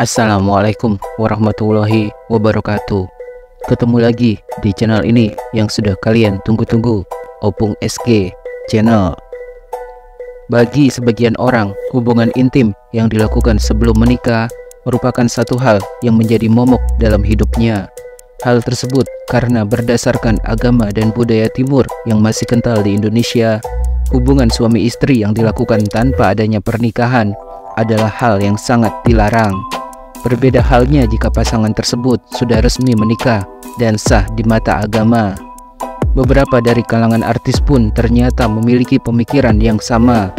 Assalamualaikum warahmatullahi wabarakatuh. Ketemu lagi di channel ini yang sudah kalian tunggu-tunggu, Opung SG Channel. Bagi sebagian orang, hubungan intim yang dilakukan sebelum menikah merupakan satu hal yang menjadi momok dalam hidupnya. Hal tersebut karena berdasarkan agama dan budaya timur yang masih kental di Indonesia, hubungan suami istri yang dilakukan tanpa adanya pernikahan adalah hal yang sangat dilarang. Berbeda halnya jika pasangan tersebut sudah resmi menikah dan sah di mata agama. Beberapa dari kalangan artis pun ternyata memiliki pemikiran yang sama.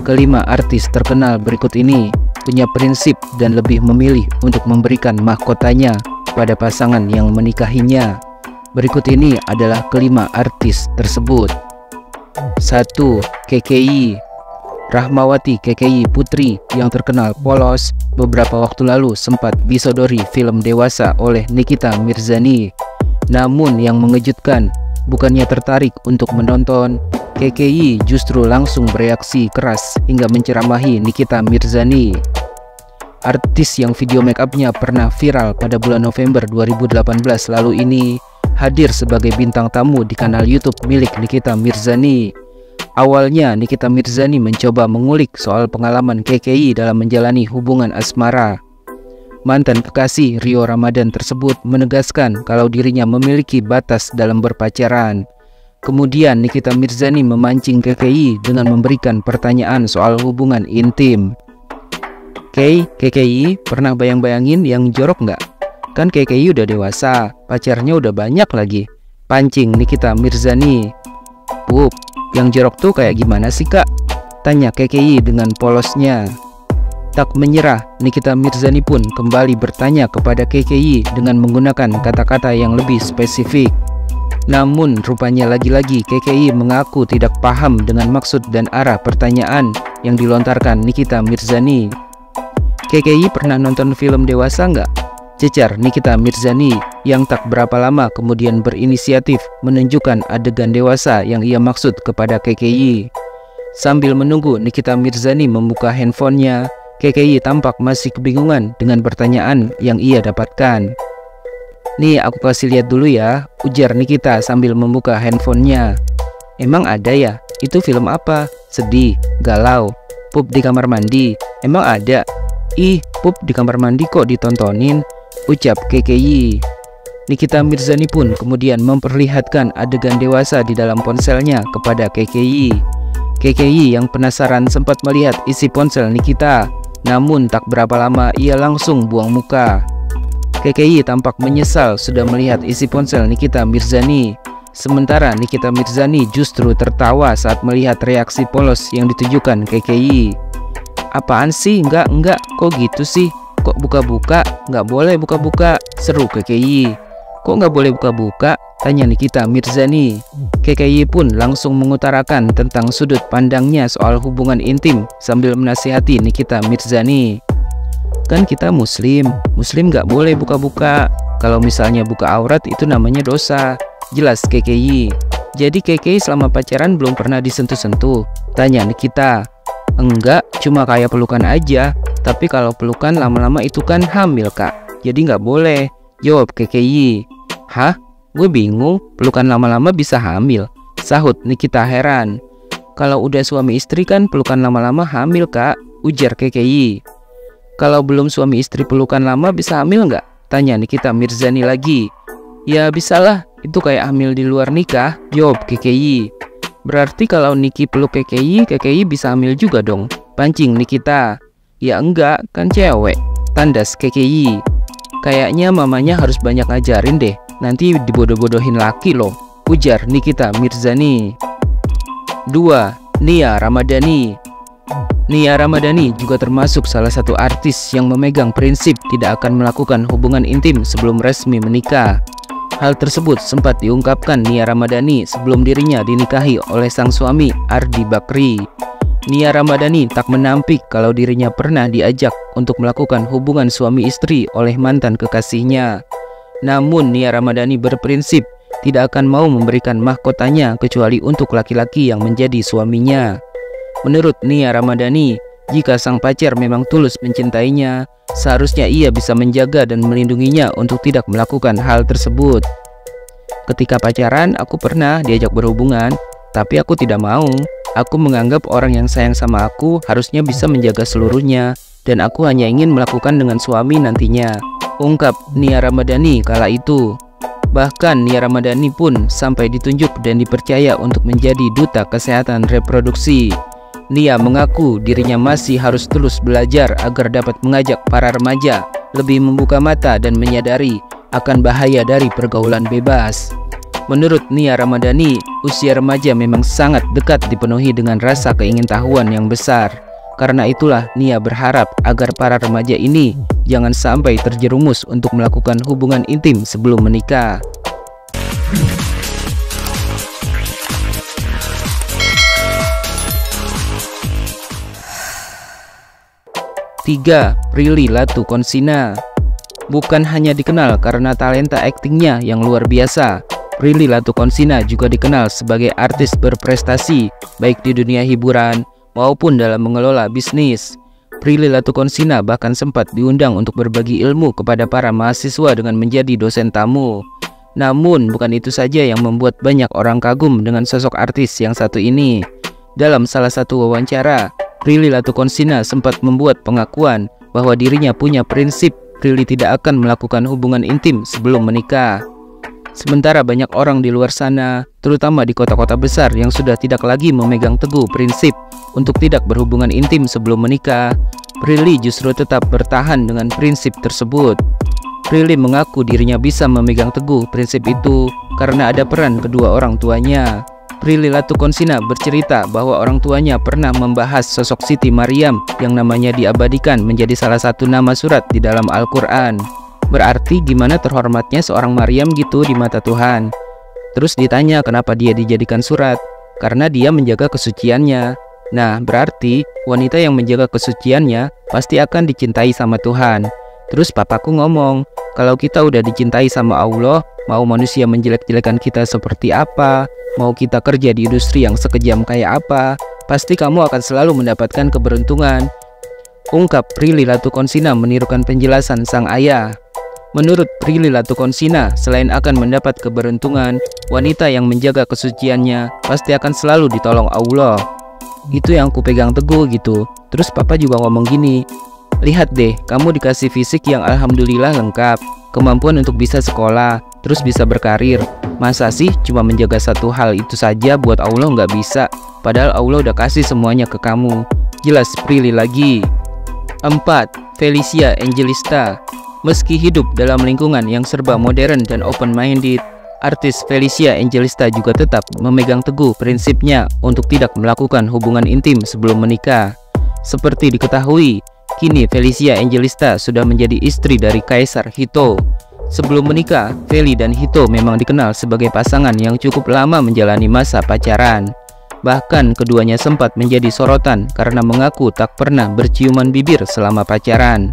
Kelima artis terkenal berikut ini punya prinsip dan lebih memilih untuk memberikan mahkotanya pada pasangan yang menikahinya. Berikut ini adalah kelima artis tersebut. 1. KKI. Rahmawati KKI Putri yang terkenal polos beberapa waktu lalu sempat disodori film dewasa oleh Nikita Mirzani. Namun yang mengejutkan, bukannya tertarik untuk menonton, KKI justru langsung bereaksi keras hingga menceramahi Nikita Mirzani. Artis yang video make upnya pernah viral pada bulan November 2018 lalu ini hadir sebagai bintang tamu di kanal YouTube milik Nikita Mirzani. Awalnya Nikita Mirzani mencoba mengulik soal pengalaman KKI dalam menjalani hubungan asmara. Mantan kekasih Rio Ramadan tersebut menegaskan kalau dirinya memiliki batas dalam berpacaran. Kemudian Nikita Mirzani memancing KKI dengan memberikan pertanyaan soal hubungan intim. KKI pernah bayang-bayangin yang jorok nggak? Kan KKI udah dewasa, pacarnya udah banyak lagi. Pancing Nikita Mirzani. Pup, yang jorok tuh kayak gimana sih kak? Tanya KKI dengan polosnya. Tak menyerah, Nikita Mirzani pun kembali bertanya kepada KKI dengan menggunakan kata-kata yang lebih spesifik. Namun rupanya lagi-lagi KKI mengaku tidak paham dengan maksud dan arah pertanyaan yang dilontarkan Nikita Mirzani. KKI pernah nonton film dewasa nggak? Cecar Nikita Mirzani yang tak berapa lama kemudian berinisiatif menunjukkan adegan dewasa yang ia maksud kepada KKI. Sambil menunggu Nikita Mirzani membuka handphonenya, KKI tampak masih kebingungan dengan pertanyaan yang ia dapatkan. Nih aku kasih lihat dulu ya, ujar Nikita sambil membuka handphonenya. Emang ada ya? Itu film apa? Sedih? Galau? Pup di kamar mandi? Emang ada? Ih, pup di kamar mandi kok ditontonin? Ucap KKI. Nikita Mirzani pun kemudian memperlihatkan adegan dewasa di dalam ponselnya kepada KKI. KKI yang penasaran sempat melihat isi ponsel Nikita, namun tak berapa lama ia langsung buang muka. KKI tampak menyesal sudah melihat isi ponsel Nikita Mirzani. Sementara Nikita Mirzani justru tertawa saat melihat reaksi polos yang ditujukan KKI. Apaan sih? Enggak, kok gitu sih? Kok buka-buka? Nggak boleh buka-buka, seru KKI. Kok nggak boleh buka-buka? Tanya Nikita Mirzani. KKI pun langsung mengutarakan tentang sudut pandangnya soal hubungan intim sambil menasihati Nikita Mirzani. Kan kita muslim nggak boleh buka-buka. Kalau misalnya buka aurat itu namanya dosa, jelas KKI. Jadi KKI selama pacaran belum pernah disentuh-sentuh? Tanya Nikita. Enggak, cuma kayak pelukan aja. Tapi kalau pelukan lama-lama itu kan hamil kak, jadi nggak boleh, jawab KKI. Hah? Gue bingung, pelukan lama-lama bisa hamil? Sahut Nikita heran. Kalau udah suami istri kan pelukan lama-lama hamil kak, ujar KKI. Kalau belum suami istri pelukan lama bisa hamil nggak? Tanya Nikita Mirzani lagi. Ya bisalah, itu kayak hamil di luar nikah, jawab KKI. Berarti kalau Niki peluk KKI bisa hamil juga dong, pancing Nikita. Ya enggak, kan cewek, tandas KKI. Kayaknya mamanya harus banyak ngajarin deh, nanti dibodoh-bodohin laki loh, ujar Nikita Mirzani. 2. Nia Ramadhani. Nia Ramadhani juga termasuk salah satu artis yang memegang prinsip tidak akan melakukan hubungan intim sebelum resmi menikah. Hal tersebut sempat diungkapkan Nia Ramadhani sebelum dirinya dinikahi oleh sang suami Ardi Bakri. Nia Ramadhani tak menampik kalau dirinya pernah diajak untuk melakukan hubungan suami istri oleh mantan kekasihnya. Namun Nia Ramadhani berprinsip tidak akan mau memberikan mahkotanya kecuali untuk laki-laki yang menjadi suaminya. Menurut Nia Ramadhani, Jika sang pacar memang tulus mencintainya, seharusnya ia bisa menjaga dan melindunginya untuk tidak melakukan hal tersebut. Ketika pacaran, aku pernah diajak berhubungan, tapi aku tidak mau. Aku menganggap orang yang sayang sama aku harusnya bisa menjaga seluruhnya, dan aku hanya ingin melakukan dengan suami nantinya, ungkap Nia Ramadhani kala itu. Bahkan Nia Ramadhani pun sampai ditunjuk dan dipercaya untuk menjadi duta kesehatan reproduksi. Nia mengaku dirinya masih harus terus belajar agar dapat mengajak para remaja lebih membuka mata dan menyadari akan bahaya dari pergaulan bebas. Menurut Nia Ramadhani, usia remaja memang sangat dekat dipenuhi dengan rasa keingintahuan yang besar. Karena itulah Nia berharap agar para remaja ini jangan sampai terjerumus untuk melakukan hubungan intim sebelum menikah. Tiga, Prilly Latuconsina. Bukan hanya dikenal karena talenta aktingnya yang luar biasa, Prilly Latuconsina juga dikenal sebagai artis berprestasi baik di dunia hiburan maupun dalam mengelola bisnis. Prilly Latuconsina bahkan sempat diundang untuk berbagi ilmu kepada para mahasiswa dengan menjadi dosen tamu. Namun bukan itu saja yang membuat banyak orang kagum dengan sosok artis yang satu ini. Dalam salah satu wawancara, Prilly Latuconsina sempat membuat pengakuan bahwa dirinya punya prinsip Prilly tidak akan melakukan hubungan intim sebelum menikah. Sementara banyak orang di luar sana, terutama di kota-kota besar yang sudah tidak lagi memegang teguh prinsip untuk tidak berhubungan intim sebelum menikah, Prilly justru tetap bertahan dengan prinsip tersebut. Prilly mengaku dirinya bisa memegang teguh prinsip itu karena ada peran kedua orang tuanya. Prilly Latuconsina bercerita bahwa orang tuanya pernah membahas sosok Siti Maryam yang namanya diabadikan menjadi salah satu nama surat di dalam Al-Quran. Berarti gimana terhormatnya seorang Maryam gitu di mata Tuhan. Terus ditanya kenapa dia dijadikan surat, karena dia menjaga kesuciannya. Nah berarti wanita yang menjaga kesuciannya pasti akan dicintai sama Tuhan. Terus papaku ngomong, kalau kita udah dicintai sama Allah, mau manusia menjelek-jelekan kita seperti apa, mau kita kerja di industri yang sekejam kayak apa, pasti kamu akan selalu mendapatkan keberuntungan, ungkap Prilly Latuconsina menirukan penjelasan sang ayah. Menurut Prilly Latuconsina, selain akan mendapat keberuntungan, wanita yang menjaga kesuciannya pasti akan selalu ditolong Allah. Itu yang aku pegang teguh gitu. Terus papa juga ngomong gini, lihat deh, kamu dikasih fisik yang alhamdulillah lengkap, kemampuan untuk bisa sekolah, terus bisa berkarir. Masa sih cuma menjaga satu hal itu saja buat Allah nggak bisa? Padahal Allah udah kasih semuanya ke kamu. Jelas Prilly lagi. 4. Felicia Angelista. Meski hidup dalam lingkungan yang serba modern dan open-minded, artis Felicia Angelista juga tetap memegang teguh prinsipnya untuk tidak melakukan hubungan intim sebelum menikah. Seperti diketahui, kini Felicia Angelista sudah menjadi istri dari Kaisar Hito. Sebelum menikah, Feli dan Hito memang dikenal sebagai pasangan yang cukup lama menjalani masa pacaran. Bahkan keduanya sempat menjadi sorotan karena mengaku tak pernah berciuman bibir selama pacaran.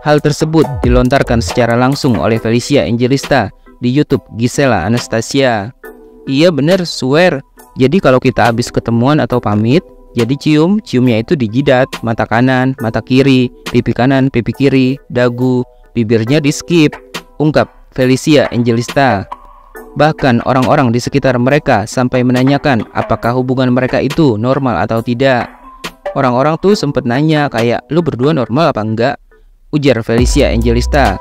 Hal tersebut dilontarkan secara langsung oleh Felicia Angelista di YouTube Gisela Anastasia. Iya bener, swear. Jadi kalau kita habis ketemuan atau pamit, jadi ciumnya itu di jidat, mata kanan, mata kiri, pipi kanan, pipi kiri, dagu, bibirnya di skip, ungkap Felicia Angelista. Bahkan orang-orang di sekitar mereka sampai menanyakan apakah hubungan mereka itu normal atau tidak. Orang-orang tuh sempet nanya kayak, lu berdua normal apa enggak? Ujar Felicia Angelista.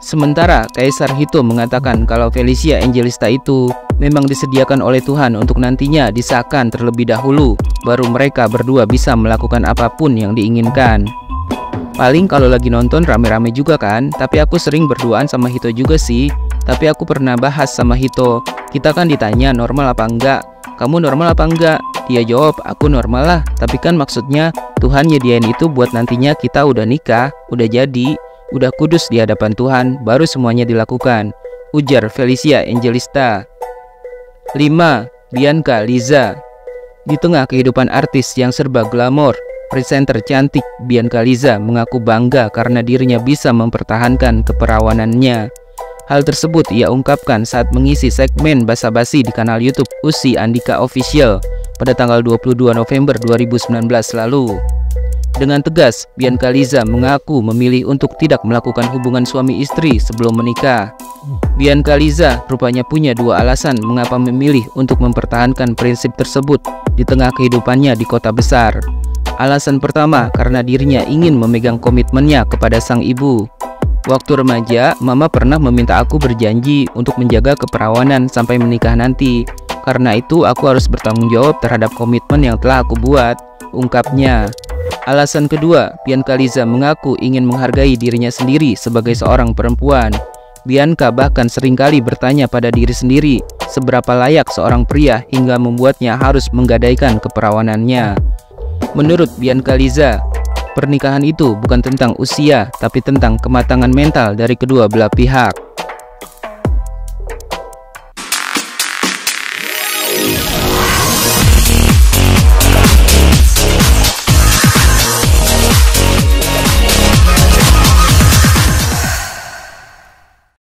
Sementara Kaisar Hito mengatakan kalau Felicia Angelista itu memang disediakan oleh Tuhan untuk nantinya disahkan terlebih dahulu, baru mereka berdua bisa melakukan apapun yang diinginkan. Paling kalau lagi nonton rame-rame juga kan, tapi aku sering berduaan sama Hito juga sih. Tapi aku pernah bahas sama Hito, kita kan ditanya normal apa enggak, kamu normal apa enggak? Dia jawab, aku normal lah, tapi kan maksudnya Tuhan nyediain itu buat nantinya kita udah nikah, udah jadi, udah kudus di hadapan Tuhan, baru semuanya dilakukan, ujar Felicia Angelista. 5. Bianca Liza. Di tengah kehidupan artis yang serba glamor, presenter cantik Bianca Liza mengaku bangga karena dirinya bisa mempertahankan keperawanannya. Hal tersebut ia ungkapkan saat mengisi segmen basa-basi di kanal YouTube Usi Andika Official pada tanggal 22 November 2019 lalu. Dengan tegas, Bianca Liza mengaku memilih untuk tidak melakukan hubungan suami istri sebelum menikah. Bianca Liza rupanya punya dua alasan mengapa memilih untuk mempertahankan prinsip tersebut di tengah kehidupannya di kota besar. Alasan pertama, karena dirinya ingin memegang komitmennya kepada sang ibu. Waktu remaja, mama pernah meminta aku berjanji untuk menjaga keperawanan sampai menikah nanti. Karena itu, aku harus bertanggung jawab terhadap komitmen yang telah aku buat, ungkapnya. Alasan kedua, Bianca Liza mengaku ingin menghargai dirinya sendiri sebagai seorang perempuan. Bianca bahkan seringkali bertanya pada diri sendiri, seberapa layak seorang pria hingga membuatnya harus menggadaikan keperawanannya. Menurut Bianca Liza, pernikahan itu bukan tentang usia, tapi tentang kematangan mental dari kedua belah pihak.